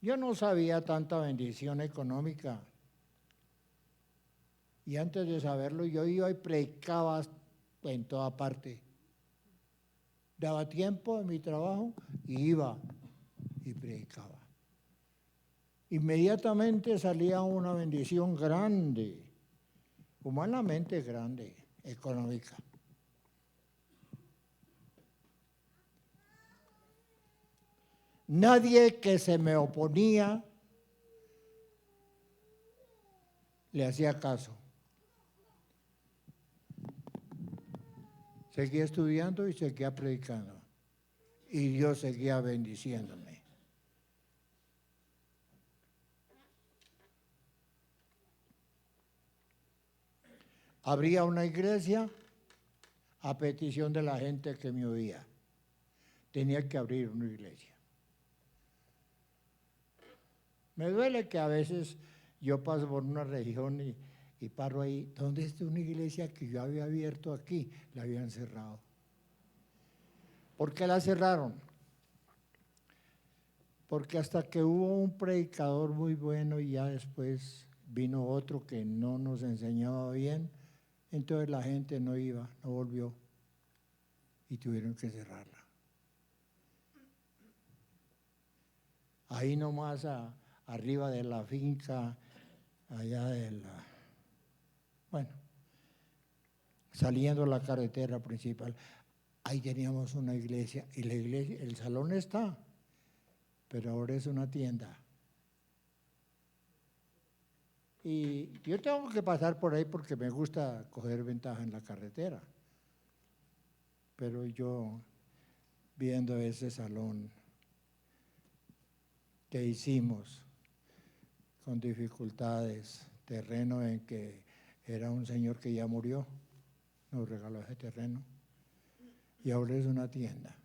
Yo no sabía tanta bendición económica. Y antes de saberlo, yo iba y predicaba en toda parte. Daba tiempo en mi trabajo y iba y predicaba. Inmediatamente salía una bendición grande, humanamente grande, económica. Nadie que se me oponía le hacía caso. Seguía estudiando y seguía predicando. Y Dios seguía bendiciéndome. Abría una iglesia a petición de la gente que me oía. Tenía que abrir una iglesia. Me duele que a veces yo paso por una región y paro ahí. ¿Dónde está una iglesia que yo había abierto aquí? La habían cerrado. ¿Por qué la cerraron? Porque hasta que hubo un predicador muy bueno y ya después vino otro que no nos enseñaba bien, entonces la gente no iba, no volvió y tuvieron que cerrarla. Ahí nomás arriba de la finca, allá saliendo la carretera principal, ahí teníamos una iglesia y la iglesia, el salón está, pero ahora es una tienda. Y yo tengo que pasar por ahí porque me gusta coger ventaja en la carretera, pero yo viendo ese salón que hicimos con dificultades, terreno en que era un señor que ya murió, nos regaló ese terreno y ahora es una tienda.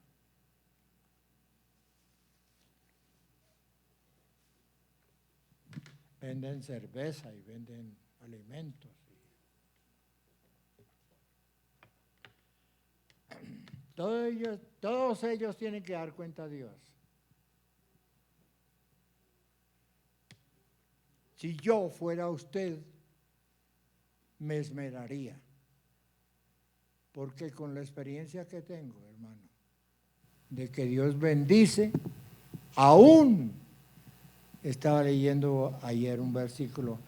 Venden cerveza y venden alimentos. Todos ellos tienen que dar cuenta a Dios. Si yo fuera usted, me esmeraría, porque con la experiencia que tengo, hermano, de que Dios bendice, aún estaba leyendo ayer un versículo,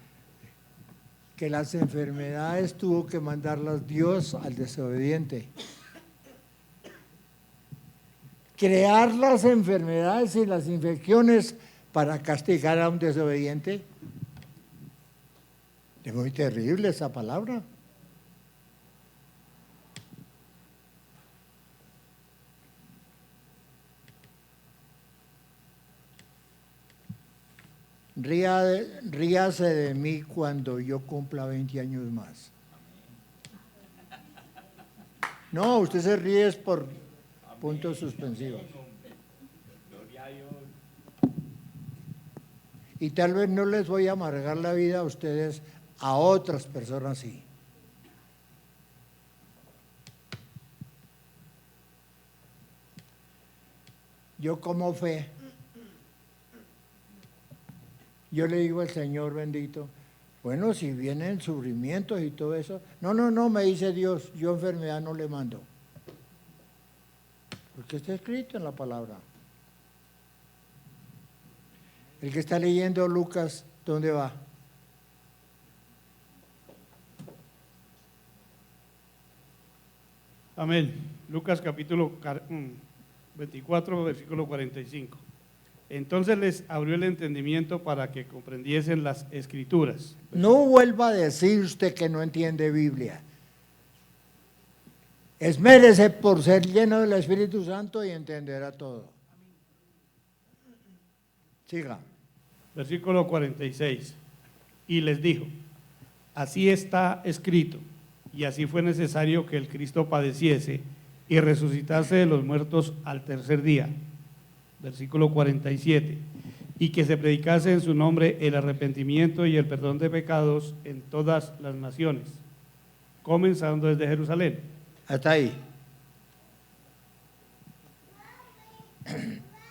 que las enfermedades tuvo que mandarlas Dios al desobediente. Crear las enfermedades y las infecciones para castigar a un desobediente. Es muy terrible esa palabra. Ríase de mí cuando yo cumpla 20 años más. No, usted se ríe es por puntos suspensivos. Gloria a Y tal vez no les voy a amargar la vida a ustedes, a otras personas sí. Yo como fe, yo le digo al Señor bendito, bueno, si vienen sufrimientos y todo eso, no, me dice Dios, yo enfermedad no le mando. Porque está escrito en la palabra. El que está leyendo Lucas, ¿dónde va? Amén. Lucas capítulo 24, versículo 45. Entonces les abrió el entendimiento para que comprendiesen las escrituras. No vuelva a decir usted que no entiende Biblia. Esmérese por ser lleno del Espíritu Santo y entenderá todo. Siga. Versículo 46. Y les dijo, así está escrito, y así fue necesario que el Cristo padeciese y resucitase de los muertos al tercer día. Versículo 47. Y que se predicase en su nombre el arrepentimiento y el perdón de pecados en todas las naciones, comenzando desde Jerusalén. Hasta ahí.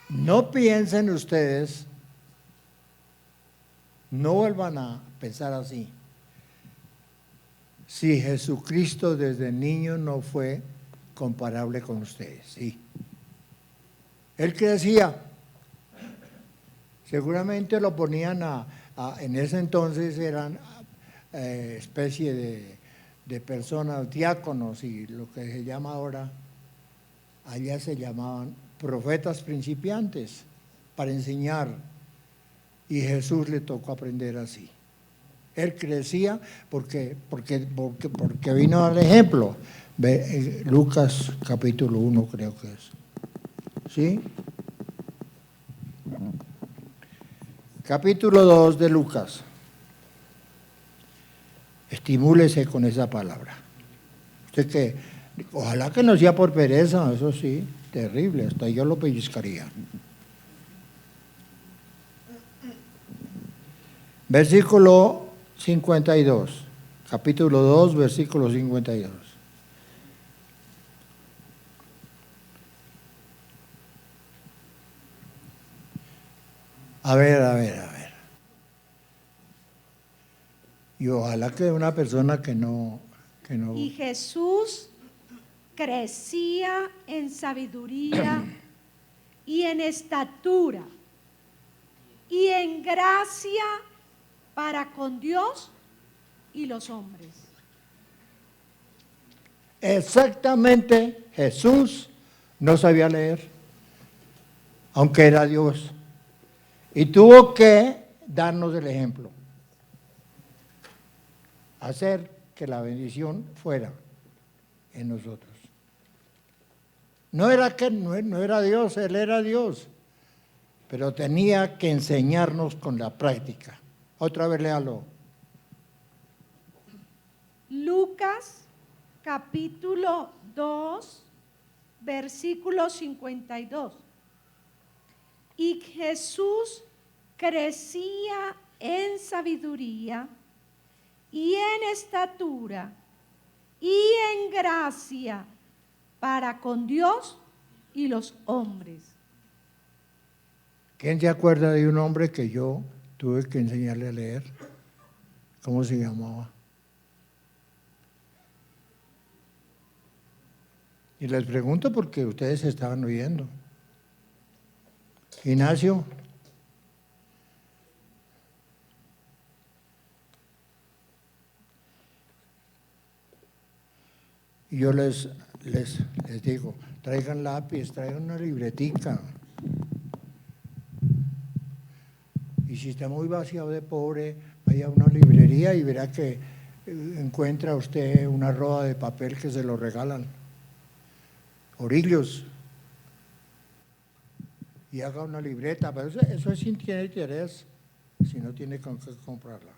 No piensen ustedes, no vuelvan a pensar así. Si Jesucristo desde niño no fue comparable con ustedes, sí. Él crecía, seguramente lo ponían en ese entonces eran especie de personas, diáconos y lo que se llama ahora, allá se llamaban profetas principiantes para enseñar, y Jesús le tocó aprender así. Él crecía porque vino al ejemplo. Ve, Lucas capítulo 1 creo que es. ¿Sí? Capítulo 2 de Lucas. Estimúlese con esa palabra. Usted que, ojalá que no sea por pereza, eso sí, terrible, hasta yo lo pellizcaría. Versículo 52, capítulo 2, versículo 52. A ver. Y ojalá que una persona que no... Y Jesús crecía en sabiduría y en estatura y en gracia para con Dios y los hombres. Exactamente, Jesús no sabía leer, aunque era Dios, y tuvo que darnos el ejemplo, hacer que la bendición fuera en nosotros. No era Dios, Él era Dios, pero tenía que enseñarnos con la práctica. Otra vez léalo. Lucas capítulo 2, versículo 52. Y Jesús crecía en sabiduría y en estatura y en gracia para con Dios y los hombres. ¿Quién se acuerda de un hombre que yo tuve que enseñarle a leer? ¿Cómo se llamaba? Y les pregunto porque ustedes estaban oyendo. Ignacio. Y yo les digo, traigan lápiz, traigan una libretica. Y si está muy vaciado de pobre, vaya a una librería y verá que encuentra usted una roda de papel que se lo regalan. Orillos. Y haga una libreta, pero eso sí tiene interés, si no tiene con qué comprarla.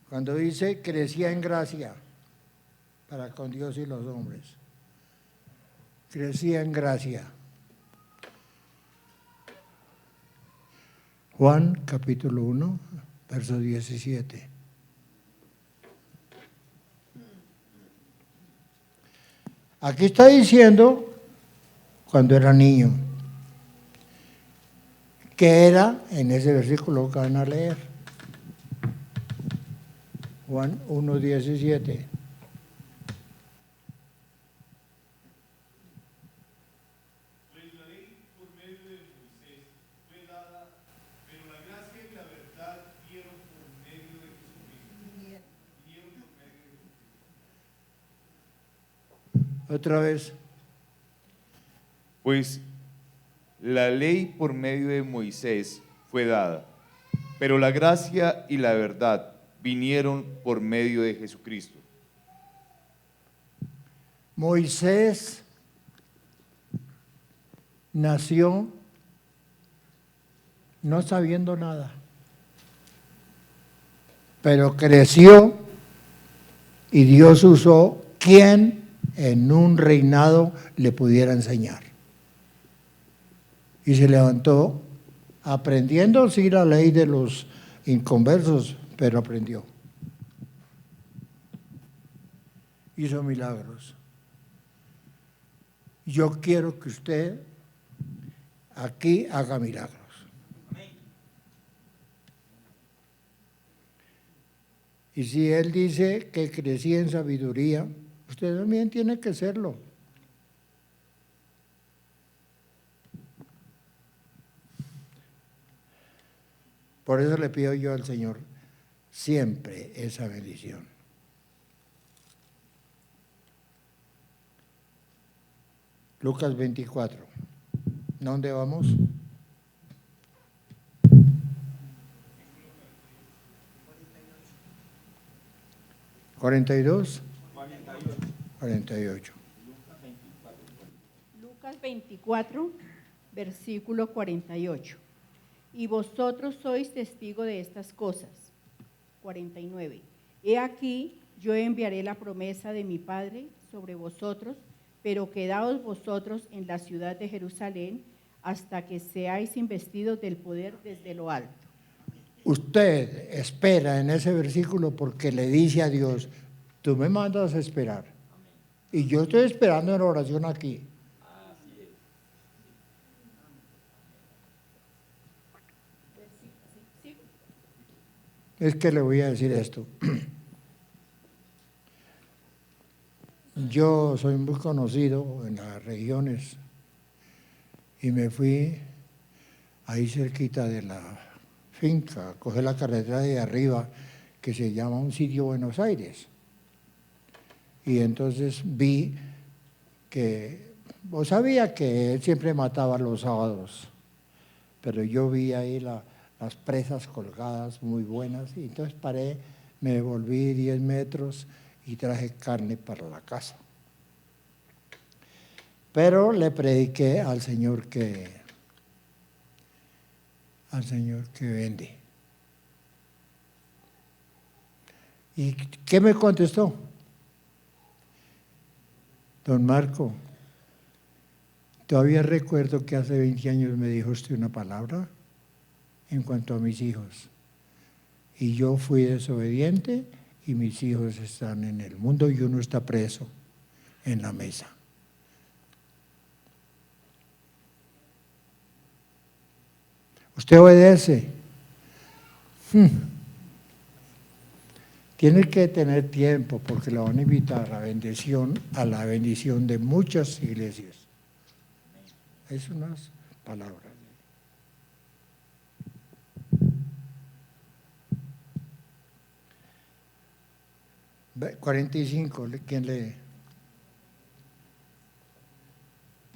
Cuando dice crecía en gracia para con Dios y los hombres, crecía en gracia. Juan capítulo 1, verso 17. Aquí está diciendo cuando era niño, que era en ese versículo que van a leer. Juan 1, 17. Otra vez. Pues la ley por medio de Moisés fue dada, pero la gracia y la verdad vinieron por medio de Jesucristo. Moisés nació no sabiendo nada, pero creció y Dios usó quien en un reinado le pudiera enseñar. Y se levantó aprendiendo, sí, la ley de los inconversos, pero aprendió. Hizo milagros. Yo quiero que usted aquí haga milagros. Y si él dice que crecía en sabiduría, usted también tiene que serlo. Por eso le pido yo al Señor siempre esa bendición. Lucas 24. ¿Dónde vamos? ¿42? 48. Lucas 24, versículo 48. Y vosotros sois testigo de estas cosas. 49. He aquí, yo enviaré la promesa de mi Padre sobre vosotros, pero quedaos vosotros en la ciudad de Jerusalén hasta que seáis investidos del poder desde lo alto. Usted espera en ese versículo porque le dice a Dios, tú me mandas a esperar. Y yo estoy esperando en oración aquí. Es que le voy a decir esto. Yo soy muy conocido en las regiones y me fui ahí cerquita de la finca, cogí la carretera de arriba que se llama un sitio Buenos Aires. Y entonces vi que, o sabía que él siempre mataba los sábados, pero yo vi ahí las presas colgadas muy buenas y entonces paré, me devolví 10 metros y traje carne para la casa. Pero le prediqué al Señor que vende. ¿Y qué me contestó? Don Marco, todavía recuerdo que hace 20 años me dijo usted una palabra en cuanto a mis hijos. Y yo fui desobediente y mis hijos están en el mundo y uno está preso en la mesa. Usted obedece. Tiene que tener tiempo porque la van a invitar a la bendición de muchas iglesias. Es unas palabras. 45, ¿quién lee?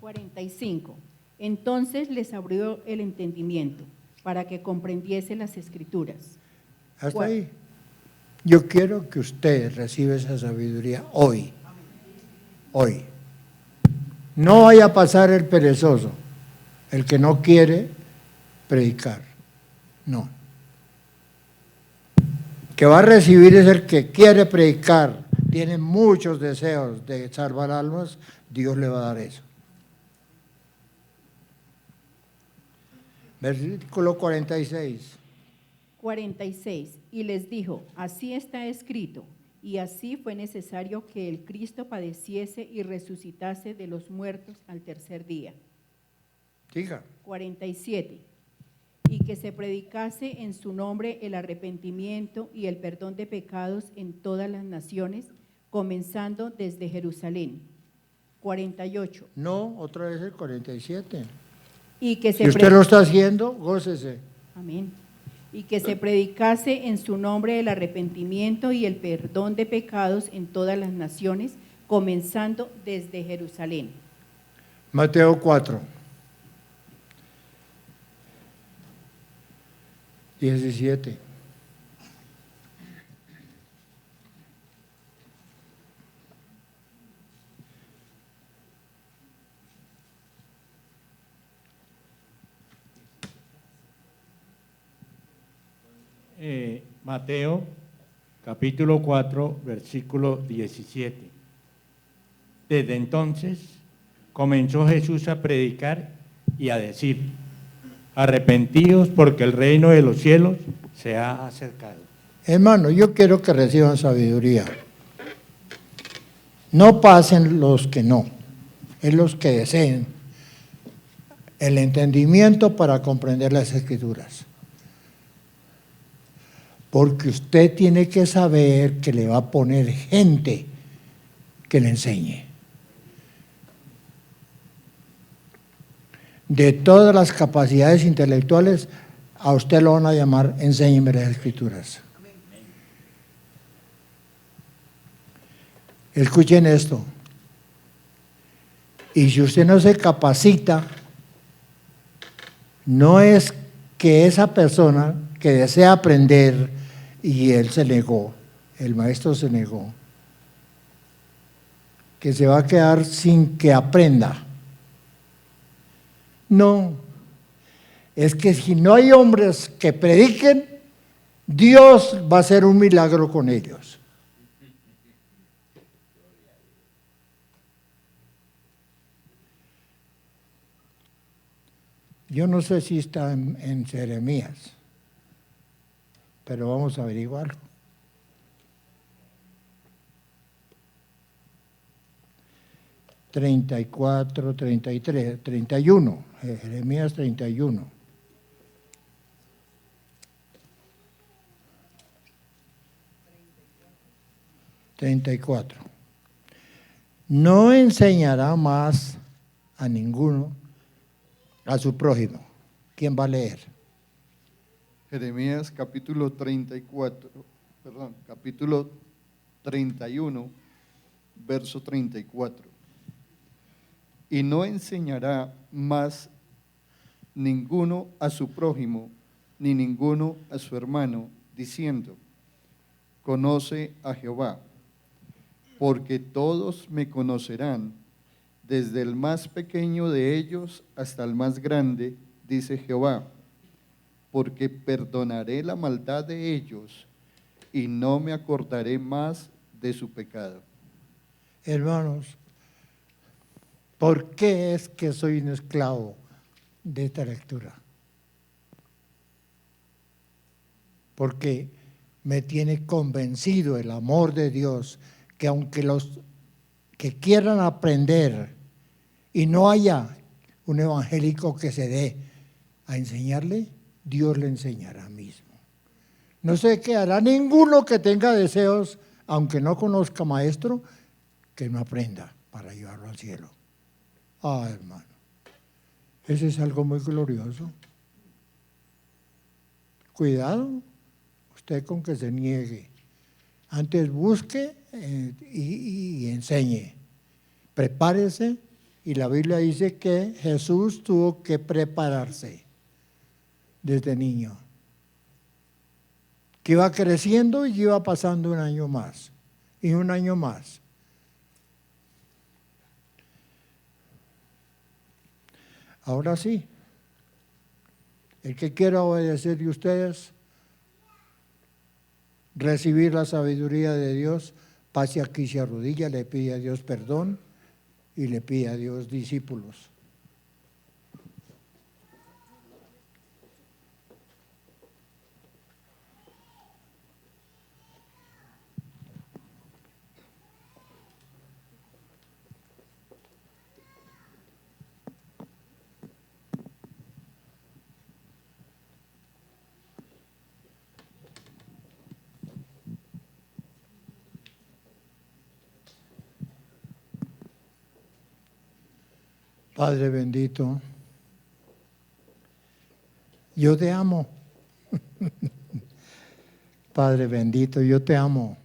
45. Entonces les abrió el entendimiento para que comprendiese las Escrituras. Hasta ahí. Yo quiero que usted reciba esa sabiduría hoy. Hoy. No vaya a pasar el perezoso, el que no quiere predicar. No. Que va a recibir es el que quiere predicar, tiene muchos deseos de salvar almas, Dios le va a dar eso. Versículo 46. 46. Y les dijo, así está escrito, y así fue necesario que el Cristo padeciese y resucitase de los muertos al tercer día. Diga. 47. Y que se predicase en su nombre el arrepentimiento y el perdón de pecados en todas las naciones, comenzando desde Jerusalén. 48. No, otra vez el 47. Y que Si usted lo está haciendo, gócese. Amén. Y que se predicase en su nombre el arrepentimiento y el perdón de pecados en todas las naciones, comenzando desde Jerusalén. Mateo 4. 17. Mateo, capítulo 4, versículo 17. Desde entonces comenzó Jesús a predicar y a decir, arrepentíos porque el reino de los cielos se ha acercado. Hermano, yo quiero que reciban sabiduría. No pasen los que no, es los que deseen el entendimiento para comprender las Escrituras. Porque usted tiene que saber que le va a poner gente que le enseñe. De todas las capacidades intelectuales, a usted lo van a llamar, enséñeme las Escrituras. Escuchen esto. Y si usted no se capacita, no es que esa persona que desea aprender y él se negó, el maestro se negó, que se va a quedar sin que aprenda. No, es que si no hay hombres que prediquen, Dios va a hacer un milagro con ellos. Yo no sé si está en Jeremías, pero vamos a averiguarlo. (34, 33, 31), Jeremías 31. (34) No enseñará más a ninguno a su prójimo. ¿Quién va a leer? Jeremías capítulo 31, verso 34. Y no enseñará más ninguno a su prójimo, ni ninguno a su hermano, diciendo, conoce a Jehová, porque todos me conocerán, desde el más pequeño de ellos hasta el más grande, dice Jehová, porque perdonaré la maldad de ellos y no me acordaré más de su pecado. Hermanos, ¿por qué es que soy un esclavo de esta lectura? Porque me tiene convencido el amor de Dios, que aunque los que quieran aprender y no haya un evangélico que se dé a enseñarle, Dios le enseñará mismo. No se quedará ninguno que tenga deseos, aunque no conozca maestro, que no aprenda para llevarlo al cielo. Ah, hermano, ese es algo muy glorioso. Cuidado, usted con que se niegue. Antes busque y enseñe. Prepárese, y la Biblia dice que Jesús tuvo que prepararse desde niño, que iba creciendo y iba pasando un año más, y un año más. Ahora sí, el que quiera obedecer de ustedes, recibir la sabiduría de Dios, pase aquí, se arrodilla, le pide a Dios perdón y le pide a Dios discípulos. Padre bendito, yo te amo. Padre bendito, yo te amo.